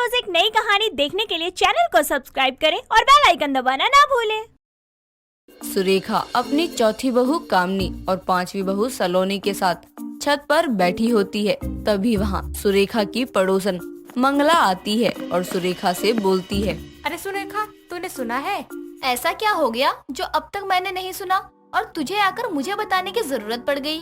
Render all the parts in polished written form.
रोज एक नई कहानी देखने के लिए चैनल को सब्सक्राइब करें और बेल आइकन दबाना ना भूलें। सुरेखा अपनी चौथी बहू कामनी और पांचवी बहू सलोनी के साथ छत पर बैठी होती है। तभी वहाँ सुरेखा की पड़ोसन मंगला आती है और सुरेखा से बोलती है, अरे सुरेखा, तूने सुना है? ऐसा क्या हो गया जो अब तक मैंने नहीं सुना और तुझे आकर मुझे बताने की जरूरत पड़ गई?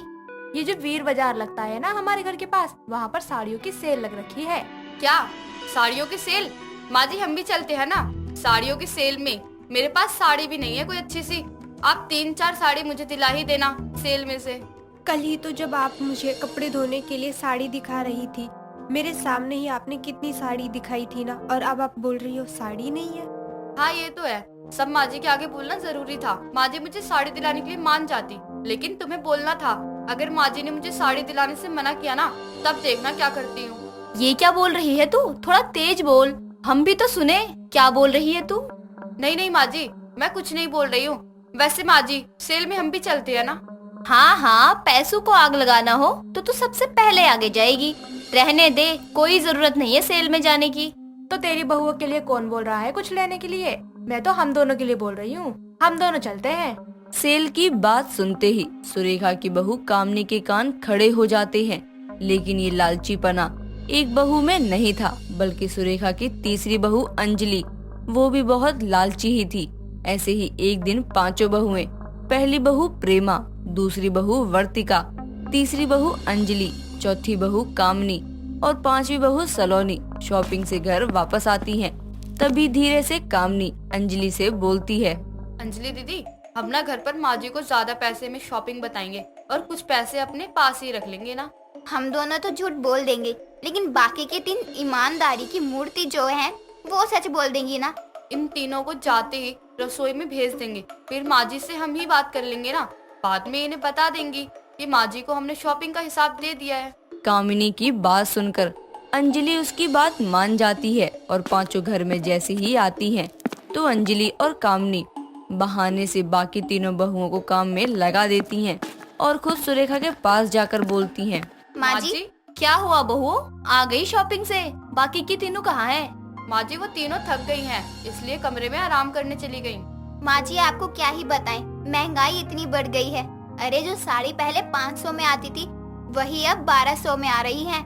ये जो वीर बाजार लगता है ना हमारे घर के पास, वहाँ पर साड़ियों की सेल लग रखी है। क्या साड़ियों की सेल? माँ जी हम भी चलते हैं ना साड़ियों की सेल में। मेरे पास साड़ी भी नहीं है कोई अच्छी सी, आप 3-4 साड़ी मुझे दिला ही देना सेल में से। कल ही तो जब आप मुझे कपड़े धोने के लिए साड़ी दिखा रही थी, मेरे सामने ही आपने कितनी साड़ी दिखाई थी ना, और अब आप बोल रही हो साड़ी नहीं है। हाँ ये तो है, सब माँ जी के आगे बोलना जरूरी था। माँ जी मुझे साड़ी दिलाने के लिए मान जाती, लेकिन तुम्हें बोलना था। अगर माँ जी ने मुझे साड़ी दिलाने से मना किया ना, तब देखना क्या करती हूँ। ये क्या बोल रही है तू? थोड़ा तेज बोल, हम भी तो सुने। क्या बोल रही है तू? नहीं माँ जी, मैं कुछ नहीं बोल रही हूँ। वैसे माँ जी सेल में हम भी चलते हैं ना। हाँ हाँ, पैसों को आग लगाना हो तो तू सबसे पहले आगे जाएगी। रहने दे, कोई जरूरत नहीं है सेल में जाने की। तो तेरी बहुओं के लिए कौन बोल रहा है कुछ लेने के लिए? मैं तो हम दोनों के लिए बोल रही हूँ, हम दोनों चलते हैं। सेल की बात सुनते ही सुरेखा की बहू कामनी के कान खड़े हो जाते हैं। लेकिन ये लालचीपना एक बहू में नहीं था, बल्कि सुरेखा की तीसरी बहू अंजलि, वो भी बहुत लालची ही थी। ऐसे ही एक दिन पांचों बहुएं, पहली बहू प्रेमा, दूसरी बहू वर्तिका, तीसरी बहू अंजलि, चौथी बहू कामनी और पांचवी बहू सलोनी शॉपिंग से घर वापस आती हैं। तभी धीरे से कामनी अंजलि से बोलती है, अंजलि दीदी, हम ना घर पर माँ जी को ज्यादा पैसे में शॉपिंग बताएंगे और कुछ पैसे अपने पास ही रख लेंगे ना। हम दोनों तो झूठ बोल देंगे, लेकिन बाकी के 3 ईमानदारी की मूर्ति जो है वो सच बोल देंगी ना। इन तीनों को जाते ही रसोई में भेज देंगे, फिर माँ जी से हम ही बात कर लेंगे ना। बाद में इन्हें बता देंगी कि माँ जी को हमने शॉपिंग का हिसाब दे दिया है। कामिनी की बात सुनकर अंजलि उसकी बात मान जाती है और पांचों घर में जैसे ही आती हैं, तो अंजलि और कामनी बहाने से बाकी तीनों बहुओं को काम में लगा देती हैं और खुद सुरेखा के पास जाकर बोलती हैं, माँ जी, क्या हुआ बहुओं, आ गई शॉपिंग से? बाकी की तीनों कहाँ हैं? माँ जी वो तीनों थक गई हैं, इसलिए कमरे में आराम करने चली गयी। माँ जी आपको क्या ही बताएं, महंगाई इतनी बढ़ गई है। अरे जो साड़ी पहले 500 में आती थी, वही अब 1200 में आ रही है।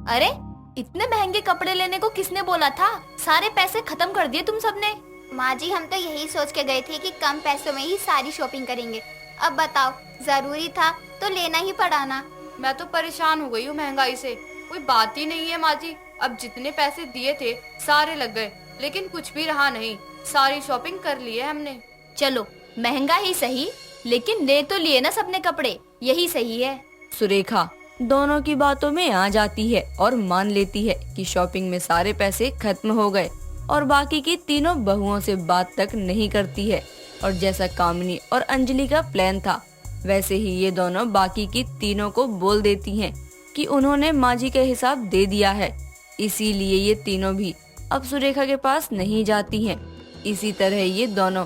अरे इतने महंगे कपड़े लेने को किसने बोला था? सारे पैसे खत्म कर दिए तुम सबने। माँ जी हम तो यही सोच के गए थे कि कम पैसों में ही सारी शॉपिंग करेंगे। अब बताओ, जरूरी था तो लेना ही पड़ा ना। मैं तो परेशान हो गई हूँ महंगाई से, कोई बात ही नहीं है माँ जी। अब जितने पैसे दिए थे सारे लग गए, लेकिन कुछ भी रहा नहीं, सारी शॉपिंग कर ली है हमने। चलो महंगा ही सही, लेकिन ले तो लिए ना सबने कपड़े, यही सही है। सुरेखा दोनों की बातों में आ जाती है और मान लेती है कि शॉपिंग में सारे पैसे खत्म हो गए और बाकी की तीनों बहुओं से बात तक नहीं करती है। और जैसा कामनी और अंजलि का प्लान था, वैसे ही ये दोनों बाकी की तीनों को बोल देती हैं कि उन्होंने माँ जी का हिसाब दे दिया है, इसीलिए ये तीनों भी अब सुरेखा के पास नहीं जाती हैं। इसी तरह ये दोनों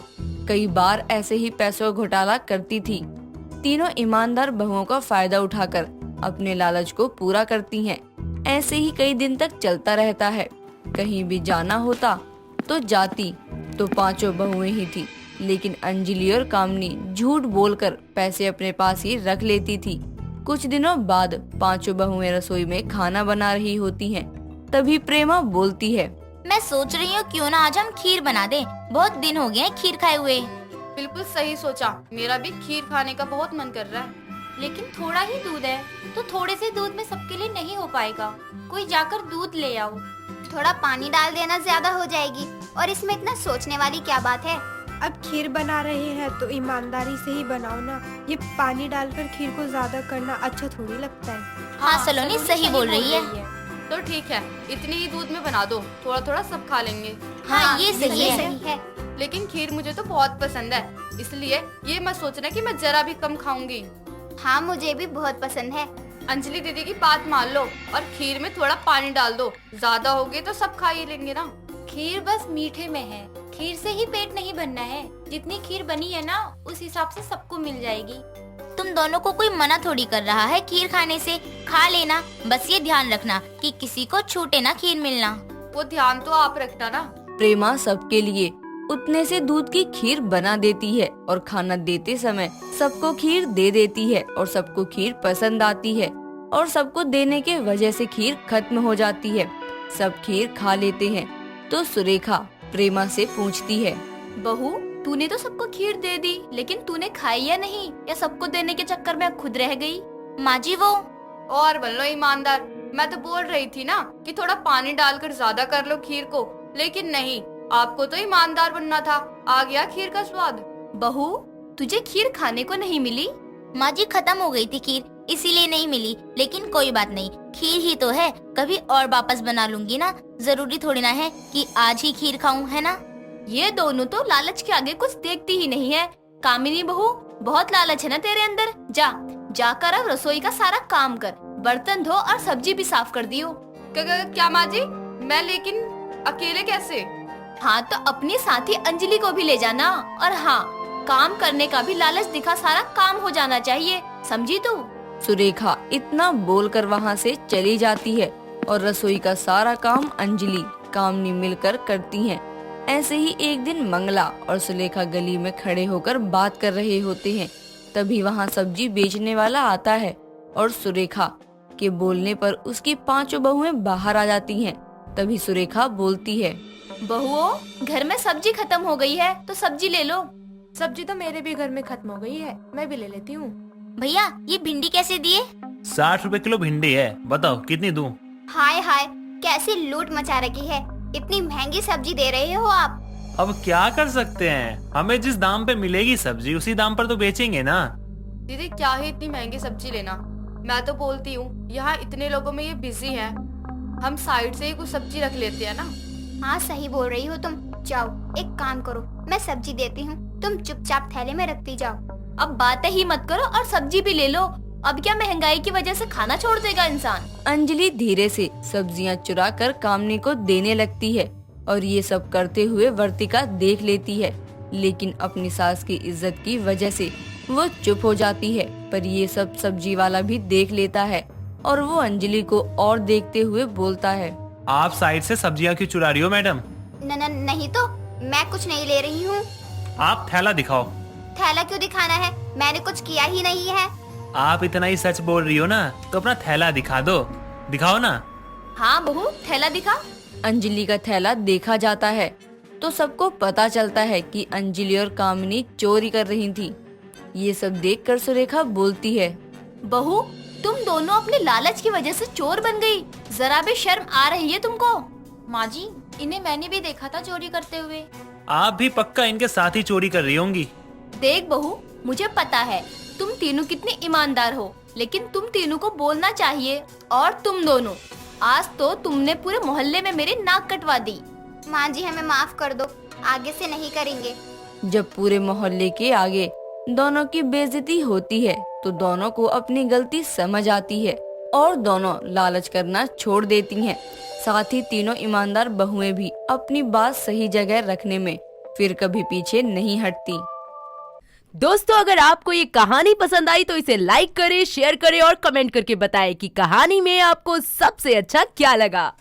कई बार ऐसे ही पैसों का घोटाला करती थी। तीनों ईमानदार बहुओं का फायदा उठाकर अपने लालच को पूरा करती हैं। ऐसे ही कई दिन तक चलता रहता है। कहीं भी जाना होता तो जाती तो पांचों बहुएं ही थी, लेकिन अंजलि और कामनी झूठ बोलकर पैसे अपने पास ही रख लेती थी। कुछ दिनों बाद पांचों बहुएं रसोई में खाना बना रही होती हैं। तभी प्रेमा बोलती है, मैं सोच रही हूँ क्यों ना आज हम खीर बना दें, बहुत दिन हो गए हैं खीर खाए हुए। बिल्कुल सही सोचा, मेरा भी खीर खाने का बहुत मन कर रहा है। लेकिन थोड़ा ही दूध है, तो थोड़े से दूध में सबके लिए नहीं हो पाएगा। कोई जाकर दूध ले आओ। थोड़ा पानी डाल देना ज्यादा हो जाएगी, और इसमें इतना सोचने वाली क्या बात है। अब खीर बना रहे हैं तो ईमानदारी से ही बनाओ ना। ये पानी डालकर खीर को ज्यादा करना अच्छा थोड़ी लगता है। हाँ सलोनी सही बोल रही है। तो ठीक है, इतनी ही दूध में बना दो, थोड़ा थोड़ा सब खा लेंगे। हाँ ये सही है। लेकिन खीर मुझे तो बहुत पसंद है, इसलिए ये मत सोचना कि मैं जरा भी कम खाऊंगी। हाँ मुझे भी बहुत पसंद है। अंजलि दीदी की बात मान लो और खीर में थोड़ा पानी डाल दो, ज्यादा हो गए तो सब खा ही लेंगे ना। खीर बस मीठे में है, खीर से ही पेट नहीं भरना है। जितनी खीर बनी है ना, उस हिसाब से सबको मिल जाएगी। तुम दोनों को कोई मना थोड़ी कर रहा है खीर खाने से, खा लेना। बस ये ध्यान रखना कि किसी को छूटे ना खीर मिलना। वो ध्यान तो आप रखना ना। प्रेमा सबके लिए उतने से दूध की खीर बना देती है और खाना देते समय सबको खीर दे देती है और सबको खीर पसंद आती है और सबको देने के वजह से खीर खत्म हो जाती है। सब खीर खा लेते हैं तो सुरेखा प्रेमा से पूछती है, बहू तूने तो सबको खीर दे दी, लेकिन तूने खाई या नहीं, या सबको देने के चक्कर में खुद रह गई? माँ जी वो और बन लो ईमानदार, मैं तो बोल रही थी ना कि थोड़ा पानी डालकर ज्यादा कर लो खीर को, लेकिन नहीं, आपको तो ईमानदार बनना था। आ गया खीर का स्वाद। बहू तुझे खीर खाने को नहीं मिली? माँ जी खत्म हो गई थी खीर, इसीलिए नहीं मिली, लेकिन कोई बात नहीं, खीर ही तो है, कभी और वापस बना लूंगी ना। जरूरी थोड़ी ना है कि आज ही खीर खाऊं, है ना। ये दोनों तो लालच के आगे कुछ देखती ही नहीं है। कामिनी बहू बहुत लालच है ना तेरे अंदर। जाकर अब रसोई का सारा काम कर, बर्तन धो और सब्जी भी साफ कर दियो। क्या माँ जी, मैं लेकिन अकेले कैसे? हाँ तो अपनी साथी अंजलि को भी ले जाना, और हाँ काम करने का भी लालच दिखा सारा काम हो जाना चाहिए, समझी तू? सुरेखा इतना बोलकर वहाँ से चली जाती है और रसोई का सारा काम अंजलि कामनी मिलकर करती हैं। ऐसे ही एक दिन मंगला और सुलेखा गली में खड़े होकर बात कर रहे होते हैं। तभी वहाँ सब्जी बेचने वाला आता है और सुरेखा के बोलने पर उसकी 5 बहुएं बाहर आ जाती हैं। तभी सुरेखा बोलती है, बहुओं घर में सब्जी खत्म हो गई है तो सब्जी ले लो। सब्जी तो मेरे भी घर में खत्म हो गई है, मैं भी ले लेती हूँ। भैया ये भिंडी कैसे दिए? 60 रुपए किलो भिंडी है, बताओ कितनी दूं? हाय हाय, कैसी लूट मचा रखी है, इतनी महंगी सब्जी दे रहे हो आप। अब क्या कर सकते हैं, हमें जिस दाम पे मिलेगी सब्जी उसी दाम पर तो बेचेंगे ना। दीदी क्या है इतनी महंगी सब्जी लेना, मैं तो बोलती हूँ यहाँ इतने लोगों में ये बिजी है, हम साइड से ही कुछ सब्जी रख लेते हैं ना। हाँ सही बोल रही हो तुम, जाओ एक काम करो, मैं सब्जी देती हूँ, तुम चुपचाप थैले में रखती जाओ। अब बातें ही मत करो और सब्जी भी ले लो। अब क्या महंगाई की वजह से खाना छोड़ देगा इंसान? अंजलि धीरे से सब्जियां चुरा कर कामनी को देने लगती है और ये सब करते हुए वर्तिका देख लेती है, लेकिन अपनी सास की इज्जत की वजह से वो चुप हो जाती है। पर ये सब सब्जी वाला भी देख लेता है और वो अंजलि को और देखते हुए बोलता है, आप साइड से सब्जियां क्यों चुरा रही हो मैडम? नहीं तो मैं कुछ नहीं ले रही हूँ। आप थैला दिखाओ। थैला क्यों दिखाना है, मैंने कुछ किया ही नहीं है। आप इतना ही सच बोल रही हो ना तो अपना थैला दिखा दो, दिखाओ ना। हाँ बहू थैला दिखा। अंजलि का थैला देखा जाता है तो सबको पता चलता है कि अंजलि और कामिनी चोरी कर रही थी। ये सब देखकर सुरेखा बोलती है, बहू तुम दोनों अपने लालच की वजह से चोर बन गई, जरा भी शर्म आ रही है तुमको? माँ जी इन्हें मैंने भी देखा था चोरी करते हुए। आप भी पक्का इनके साथ ही चोरी कर रही होंगी। देख बहू मुझे पता है तुम तीनों कितने ईमानदार हो, लेकिन तुम तीनों को बोलना चाहिए। और तुम दोनों आज तो तुमने पूरे मोहल्ले में मेरी नाक कटवा दी। माँ जी हमें माफ कर दो, आगे से नहीं करेंगे। जब पूरे मोहल्ले के आगे दोनों की बेइज्जती होती है तो दोनों को अपनी गलती समझ आती है और दोनों लालच करना छोड़ देती हैं। साथ ही तीनों ईमानदार बहुएं भी अपनी बात सही जगह रखने में फिर कभी पीछे नहीं हटती। दोस्तों अगर आपको ये कहानी पसंद आई तो इसे लाइक करें, शेयर करें और कमेंट करके बताएं कि कहानी में आपको सबसे अच्छा क्या लगा।